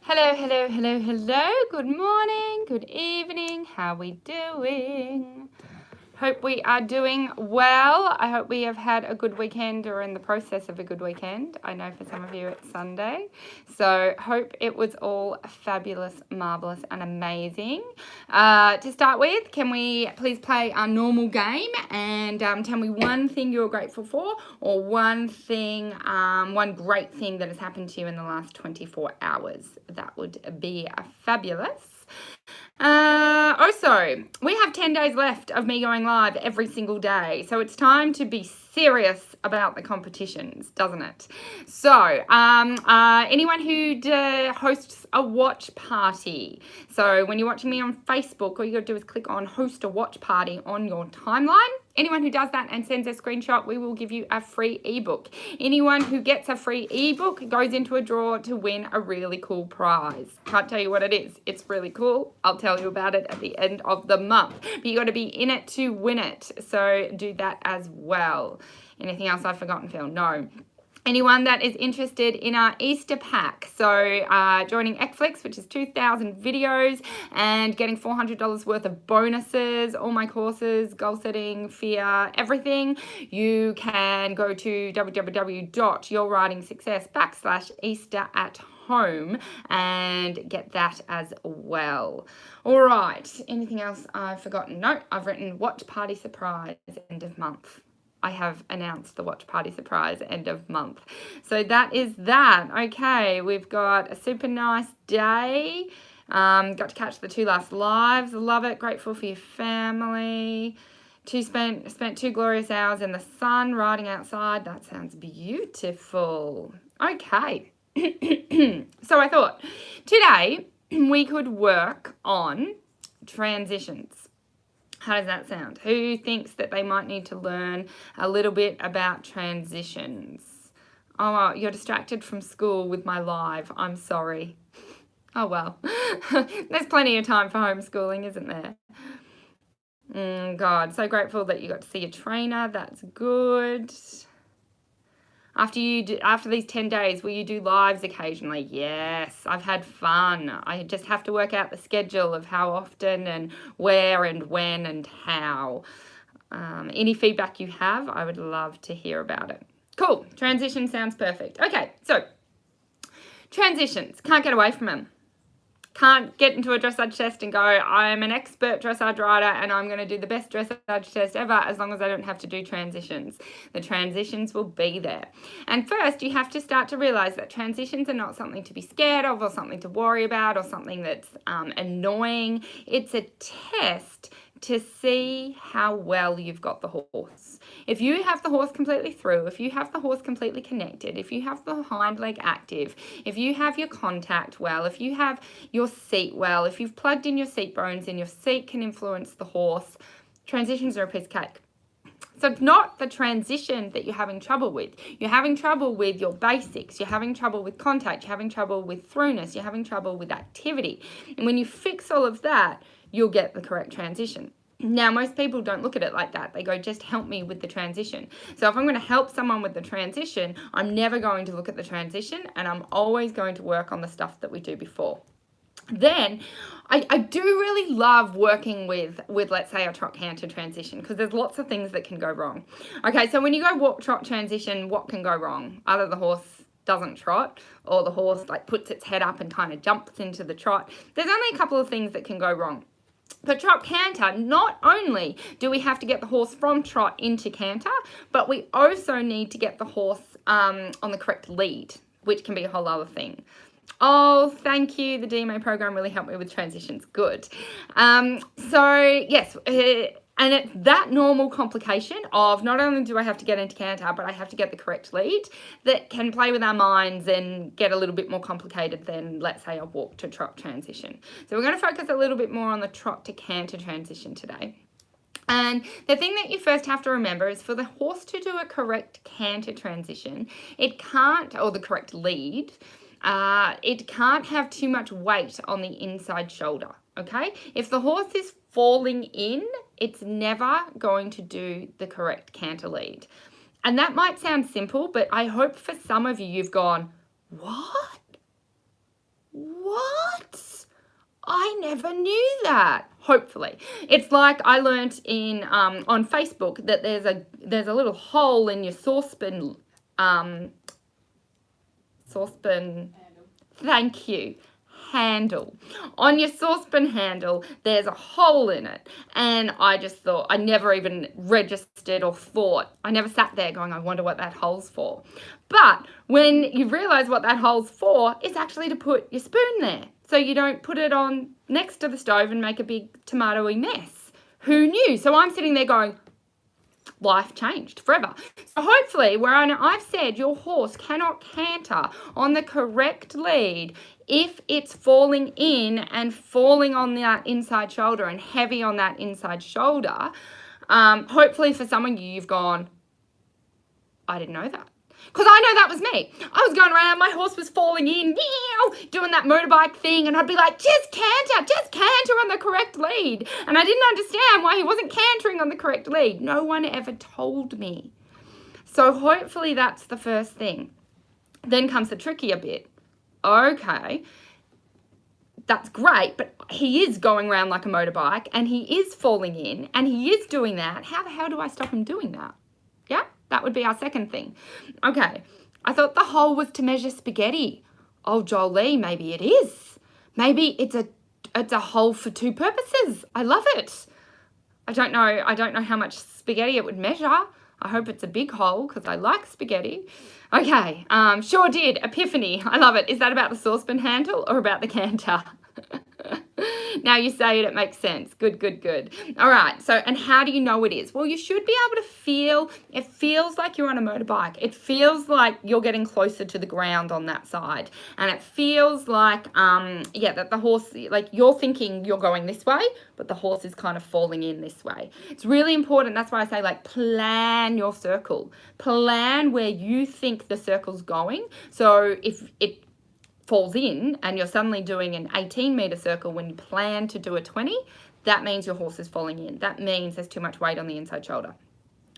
Hello, hello, hello, hello. Good morning, good evening. How we doing? Hope we are doing well. I hope we have had a good weekend or in the process of a good weekend. I know for some of you it's Sunday. So hope it was all fabulous, marvelous and amazing. To start with, can we please play our normal game and tell me one thing you're grateful for or one thing, one great thing that has happened to you in the last 24 hours. That would be fabulous. Also, we have 10 days left of me going live every single day. So it's time to be serious about the competitions, doesn't it? So, anyone who hosts a watch party. So when you're watching me on Facebook, all you got to do is click on host a watch party on your timeline. Anyone who does that and sends a screenshot, we will give you a free ebook. Anyone who gets a free ebook goes into a draw to win a really cool prize. Can't tell you what it is. It's really cool. I'll tell you about it at the end of the month. But you got to be in it to win it. So do that as well. Anything else I've forgotten, Phil? No. Anyone that is interested in our Easter pack, so joining Xflix, which is 2,000 videos and getting $400 worth of bonuses, all my courses, goal setting, fear, everything, you can go to www.yourwritingsuccess.com/Easter at home and get that as well. All right, anything else I've forgotten? No, I've written watch party surprise end of month. I have announced the watch party surprise end of month. So that is that. Okay, we've got a super nice day. Got to catch the 2 last lives. Love it. Grateful for your family. Spent 2 glorious hours in the sun riding outside. That sounds beautiful. Okay. So I thought today we could work on transitions. How does that sound? Who thinks that they might need to learn a little bit about transitions? Oh, you're distracted from school with my live. I'm sorry. Oh, well. There's plenty of time for homeschooling, isn't there? God, so grateful that you got to see a trainer. That's good. After these 10 days, will you do lives occasionally? Yes, I've had fun. I just have to work out the schedule of how often and where and when and how. Any feedback you have, I would love to hear about it. Cool. Transition sounds perfect. Okay, so transitions. Can't get away from them. Can't get into a dressage test and go, I'm an expert dressage rider and I'm going to do the best dressage test ever as long as I don't have to do transitions. The transitions will be there. And first, you have to start to realize that transitions are not something to be scared of or something to worry about or something that's annoying. It's a test to see how well you've got the horse. If you have the horse completely through, if you have the horse completely connected, if you have the hind leg active, if you have your contact well, if you have your seat well, if you've plugged in your seat bones and your seat can influence the horse, transitions are a piece of cake. So it's not the transition that you're having trouble with. You're having trouble with your basics. You're having trouble with contact. You're having trouble with throughness. You're having trouble with activity. And when you fix all of that, you'll get the correct transition. Now, most people don't look at it like that. They go, just help me with the transition. So if I'm going to help someone with the transition, I'm never going to look at the transition and I'm always going to work on the stuff that we do before. Then I do really love working with let's say a trot canter transition because there's lots of things that can go wrong. Okay, so when you go walk trot transition, what can go wrong? Either the horse doesn't trot or the horse like puts its head up and kind of jumps into the trot. There's only a couple of things that can go wrong. For trot canter, not only do we have to get the horse from trot into canter, but we also need to get the horse on the correct lead, which can be a whole other thing. Oh, thank you. The DMA program really helped me with transitions. Good. So, yes, and it's that normal complication of not only do I have to get into canter, but I have to get the correct lead that can play with our minds and get a little bit more complicated than, let's say, a walk to trot transition. So we're going to focus a little bit more on the trot to canter transition today. And the thing that you first have to remember is for the horse to do a correct canter transition, it can't, or the correct lead, it can't have too much weight on the inside shoulder, okay? If the horse is falling in, it's never going to do the correct canter lead. And that might sound simple, but I hope for some of you, you've gone, what? never knew that. Hopefully. It's like I learnt in on Facebook that there's a little hole in your saucepan thank you, handle. On your saucepan handle, there's a hole in it. And I just thought, I never even registered or thought. I never sat there going, I wonder what that hole's for. But when you realise what that hole's for, it's actually to put your spoon there. So you don't put it on next to the stove and make a big tomatoey mess. Who knew? So I'm sitting there going, life changed forever. So hopefully, where I've said your horse cannot canter on the correct lead if it's falling in and falling on that inside shoulder and heavy on that inside shoulder, hopefully for some of you've gone, I didn't know that. Because I know that was me. I was going around, my horse was falling in, doing that motorbike thing, and I'd be like, just canter on the correct lead. And I didn't understand why he wasn't cantering on the correct lead. No one ever told me. So hopefully that's the first thing. Then comes the trickier bit. Okay, that's great, but he is going around like a motorbike, and he is falling in, and he is doing that. How the hell do I stop him doing that? Yeah? That would be our second thing. Okay, I thought the hole was to measure spaghetti. Oh, Jolie, maybe it is. Maybe it's a hole for two purposes. I love it. I don't know how much spaghetti it would measure. I hope it's a big hole because I like spaghetti. Okay, sure did. Epiphany. I love it. Is that about the saucepan handle or about the canter? Now you say it, it makes sense. Good, good, good. All right, so, and how do you know it is? Well, you should be able to feel, it feels like you're on a motorbike. It feels like you're getting closer to the ground on that side. And it feels like, that the horse, like you're thinking you're going this way, but the horse is kind of falling in this way. It's really important. That's why I say, like, plan your circle. Plan where you think the circle's going. So if it falls in and you're suddenly doing an 18-meter circle when you plan to do a 20, that means your horse is falling in. That means there's too much weight on the inside shoulder.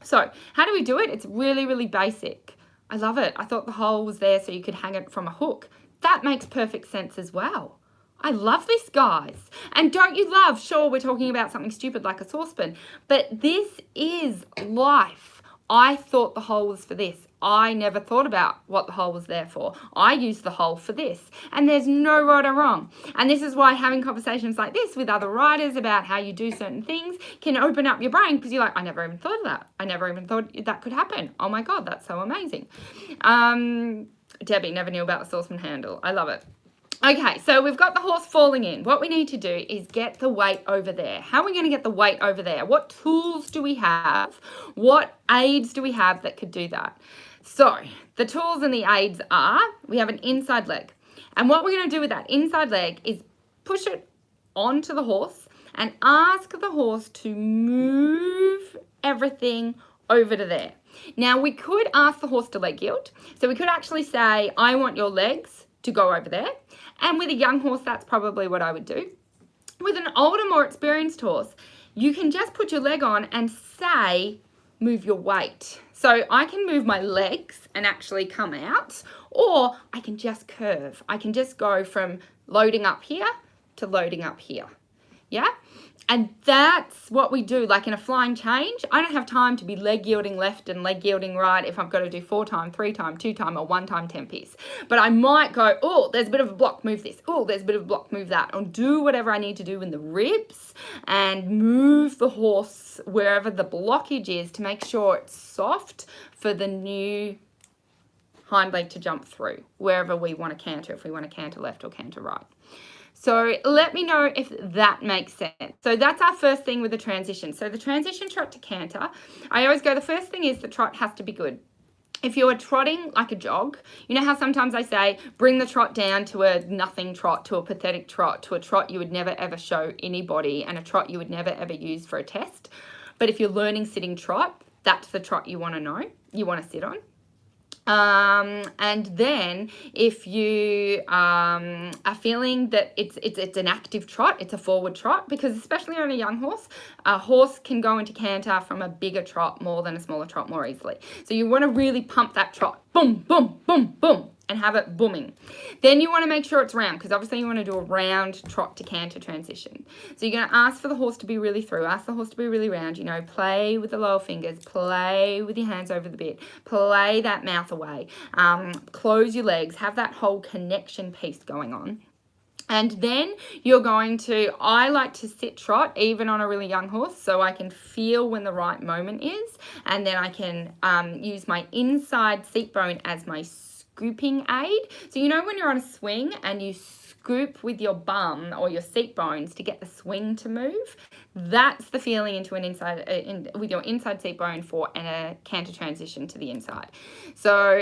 So how do we do it? It's really, really basic. I love it. I thought the hole was there so you could hang it from a hook. That makes perfect sense as well. I love this, guys. And don't you love, sure, we're talking about something stupid like a saucepan, but this is life. I thought the hole was for this. I never thought about what the hole was there for. I used the hole for this. And there's no right or wrong. And this is why having conversations like this with other riders about how you do certain things can open up your brain, because you're like, I never even thought of that. I never even thought that could happen. Oh my God, that's so amazing. Debbie never knew about the saucepan handle. I love it. Okay, so we've got the horse falling in. What we need to do is get the weight over there. How are we going to get the weight over there? What tools do we have? What aids do we have that could do that? So the tools and the aids are, we have an inside leg. And what we're going to do with that inside leg is push it onto the horse and ask the horse to move everything over to there. Now, we could ask the horse to leg yield. So we could actually say, I want your legs to go over there. And with a young horse, that's probably what I would do. With an older, more experienced horse, you can just put your leg on and say, move your weight. So I can move my legs and actually come out, or I can just curve. I can just go from loading up here to loading up here. Yeah? And that's what we do, like in a flying change. I don't have time to be leg yielding left and leg yielding right if I've got to do 4 time, 3 time, 2 time, or 1 time 10 piece. But I might go, oh, there's a bit of a block, move this. Oh, there's a bit of a block, move that. Or do whatever I need to do in the ribs and move the horse wherever the blockage is to make sure it's soft for the new hind leg to jump through, wherever we want to canter, if we want to canter left or canter right. So let me know if that makes sense. So that's our first thing with the transition. So the transition trot to canter, I always go, the first thing is the trot has to be good. If you're trotting like a jog, you know how sometimes I say, bring the trot down to a nothing trot, to a pathetic trot, to a trot you would never ever show anybody, and a trot you would never ever use for a test. But if you're learning sitting trot, that's the trot you want to know, you want to sit on. And then if you are feeling that it's an active trot, it's a forward trot, because especially on a horse can go into canter from a bigger trot more than a smaller trot more easily. So you want to really pump that trot, boom, boom, boom, boom, and have it booming. Then you want to make sure it's round, because obviously you want to do a round trot to canter transition. So you're going to ask for the horse to be really through, ask the horse to be really round, you know, play with the lower fingers, play with your hands over the bit, play that mouth away, close your legs, have that whole connection piece going on. And then you're going to, I like to sit trot even on a really young horse, so I can feel when the right moment is, and then I can use my inside seat bone as my scooping aid. So you know when you're on a swing and you scoop with your bum or your seat bones to get the swing to move, that's the feeling into an inside with your inside seat bone for a canter transition to the inside. So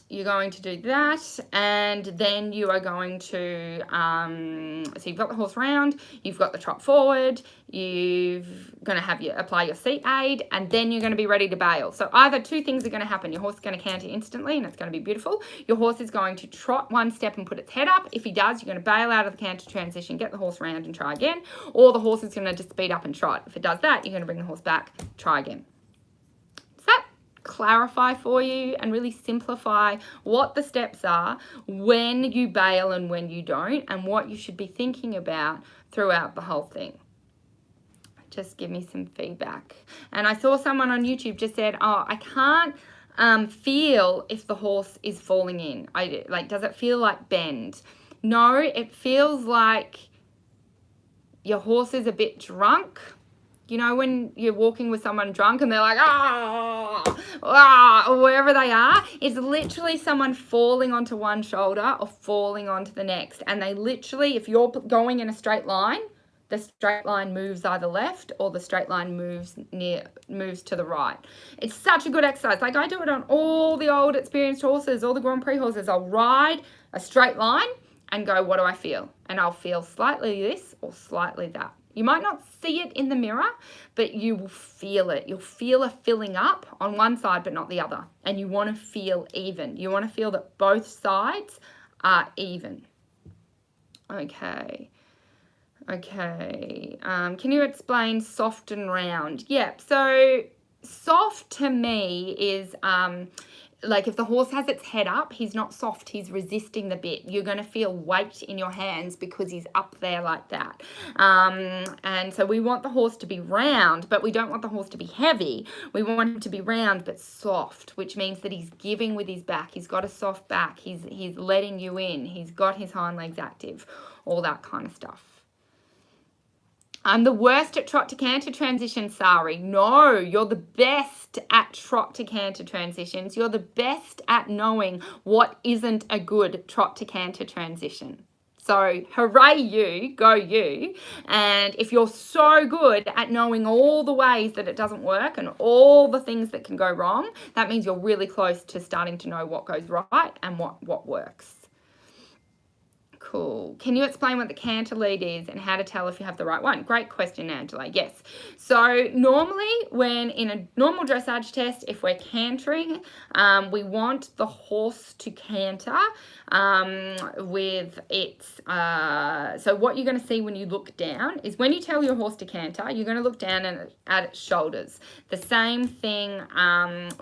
you're going to do that, and then you are going to so you've got the horse round, you've got the trot forward, you've going to have apply your seat aid, and then you're going to be ready to bail. So either two things are going to happen. Your horse is going to canter instantly, and it's going to be beautiful. Your horse is going to trot one step and put its head up. If he does, you're going to bail out of the canter transition, get the horse round and try again. Or the horse is going to just speed up and trot. If it does that, you're going to bring the horse back, try again. Does that clarify for you and really simplify what the steps are when you bail and when you don't, and what you should be thinking about throughout the whole thing? Just give me some feedback. And I saw someone on YouTube just said, oh, I can't feel if the horse is falling in. Does it feel like bend? No, it feels like your horse is a bit drunk. You know when you're walking with someone drunk and they're like, or wherever they are, it's literally someone falling onto one shoulder or falling onto the next. And they literally, if you're going in a straight line, the straight line moves either left or the straight line moves to the right. It's such a good exercise. Like I do it on all the old experienced horses, all the Grand Prix horses. I'll ride a straight line and go, what do I feel? And I'll feel slightly this or slightly that. You might not see it in the mirror, but you will feel it. You'll feel a filling up on one side, but not the other. And you want to feel even. You want to feel that both sides are even. Okay. Can you explain soft and round? Yep. So soft to me is like if the horse has its head up, he's not soft, he's resisting the bit. You're going to feel weight in your hands because he's up there like that. And so we want the horse to be round, but we don't want the horse to be heavy. We want him to be round but soft, which means that he's giving with his back. He's got a soft back. He's letting you in. He's got his hind legs active, all that kind of stuff. I'm the worst at trot to canter transitions, Sari. No, you're the best at trot to canter transitions. You're the best at knowing what isn't a good trot to canter transition. So hooray you, go you. And if you're so good at knowing all the ways that it doesn't work and all the things that can go wrong, that means you're really close to starting to know what goes right and what works. Cool. Can you explain what the canter lead is and how to tell if you have the right one? Great question, Angela. Yes. So normally when in a normal dressage test, if we're cantering, we want the horse to canter with its, so what you're going to see when you look down is when you tell your horse to canter, you're going to look down at its shoulders. The same thing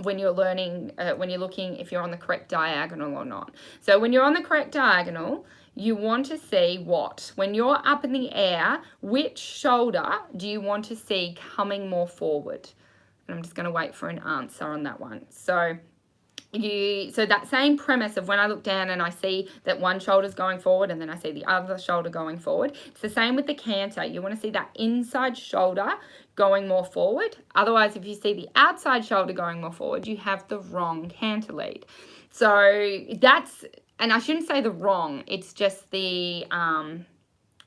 when you're learning, when you're looking if you're on the correct diagonal or not. So when you're on the correct diagonal, you want to see what? When you're up in the air, which shoulder do you want to see coming more forward? And I'm just going to wait for an answer on that one. So that same premise of when I look down and I see that one shoulder's going forward and then I see the other shoulder going forward, it's the same with the canter. You want to see that inside shoulder going more forward. Otherwise, if you see the outside shoulder going more forward, you have the wrong canter lead. So that's... And I shouldn't say the wrong, it's just the,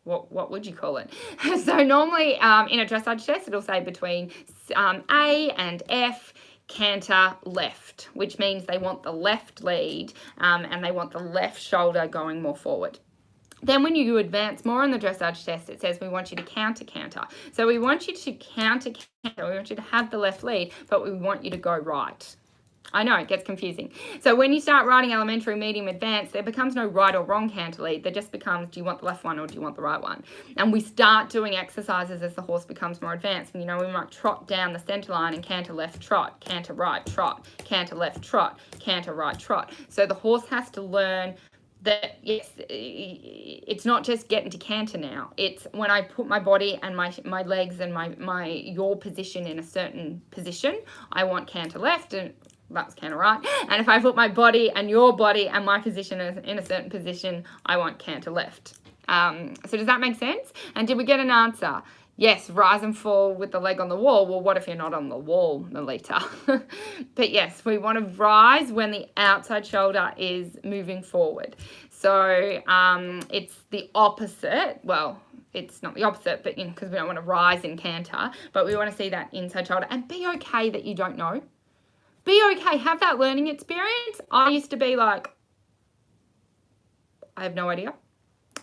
what would you call it? So normally in a dressage test, it'll say between A and F, canter left, which means they want the left lead and they want the left shoulder going more forward. Then when you advance more in the dressage test, it says we want you to canter. So we want you to canter, we want you to have the left lead, but we want you to go right. I know, it gets confusing. So when you start writing elementary, medium, advanced, there becomes no right or wrong canter lead. There just becomes, do you want the left one or do you want the right one? And we start doing exercises as the horse becomes more advanced. And, we might trot down the center line and canter left, trot, canter right, trot, canter left, trot, canter right, trot. So the horse has to learn that, yes, it's not just getting to canter now. It's when I put my body and my legs and my yaw position in a certain position, I want canter left and that's canter right. And if I put my body and your body and my position in a certain position, I want canter left. So does that make sense? And did we get an answer? Yes, rise and fall with the leg on the wall. Well, what if you're not on the wall, Melita? But yes, we want to rise when the outside shoulder is moving forward. So it's the opposite. Well, it's not the opposite, but because we don't want to rise in canter, but we want to see that inside shoulder. And be okay that you don't know. Be okay. Have that learning experience. I used to be like, I have no idea.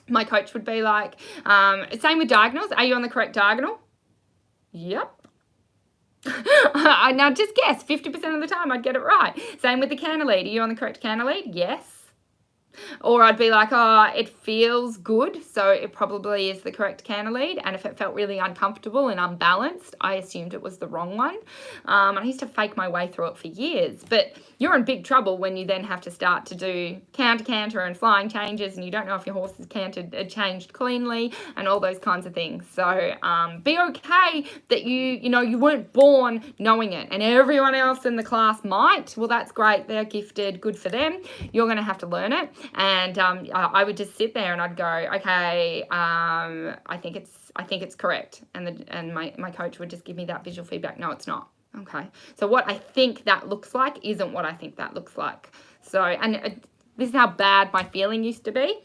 My coach would be like, same with diagonals. Are you on the correct diagonal? Yep. Now just guess, 50% of the time I'd get it right. Same with the canter lead. Are you on the correct canter lead? Yes. Or I'd be like, oh, it feels good, so it probably is the correct canter lead. And if it felt really uncomfortable and unbalanced, I assumed it was the wrong one. I used to fake my way through it for years. But you're in big trouble when you then have to start to do counter and flying changes, and you don't know if your horse is changed cleanly and all those kinds of things. So be okay that you weren't born knowing it, and everyone else in the class might. Well, that's great. They're gifted. Good for them. You're going to have to learn it. And I would just sit there and I'd go, okay, I think it's correct. And my coach would just give me that visual feedback. No, it's not. Okay. So what I think that looks like isn't what I think that looks like. So, and this is how bad my feeling used to be.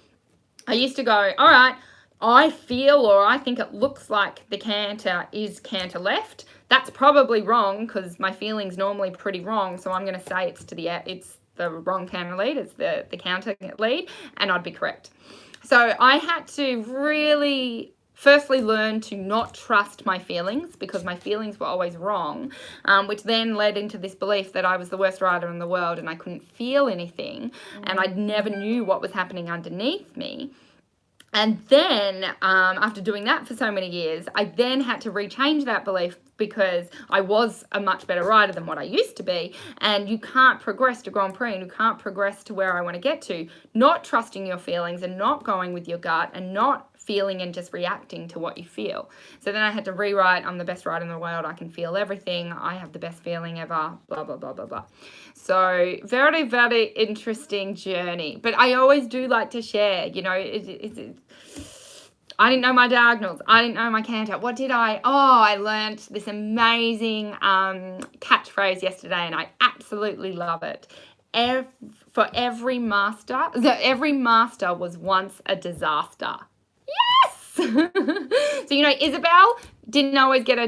I used to go, all right, I feel or I think it looks like the canter is canter left. That's probably wrong because my feeling's normally pretty wrong. So I'm going to say it's the wrong canter lead, it's the counter lead, and I'd be correct. So I had to really firstly learn to not trust my feelings because my feelings were always wrong, which then led into this belief that I was the worst rider in the world and I couldn't feel anything and I never knew what was happening underneath me. And then after doing that for so many years, I then had to rechange that belief because I was a much better rider than what I used to be. And you can't progress to Grand Prix and you can't progress to where I want to get to, not trusting your feelings and not going with your gut and not feeling and just reacting to what you feel. So then I had to rewrite, I'm the best rider in the world, I can feel everything, I have the best feeling ever, blah, blah, blah, blah, blah. So very, very interesting journey. But I always do like to share, I didn't know my diagonals. I didn't know my canter. What did I? Oh, I learnt this amazing catchphrase yesterday and I absolutely love it. For every master was once a disaster. Yes! So, Isabel didn't always get her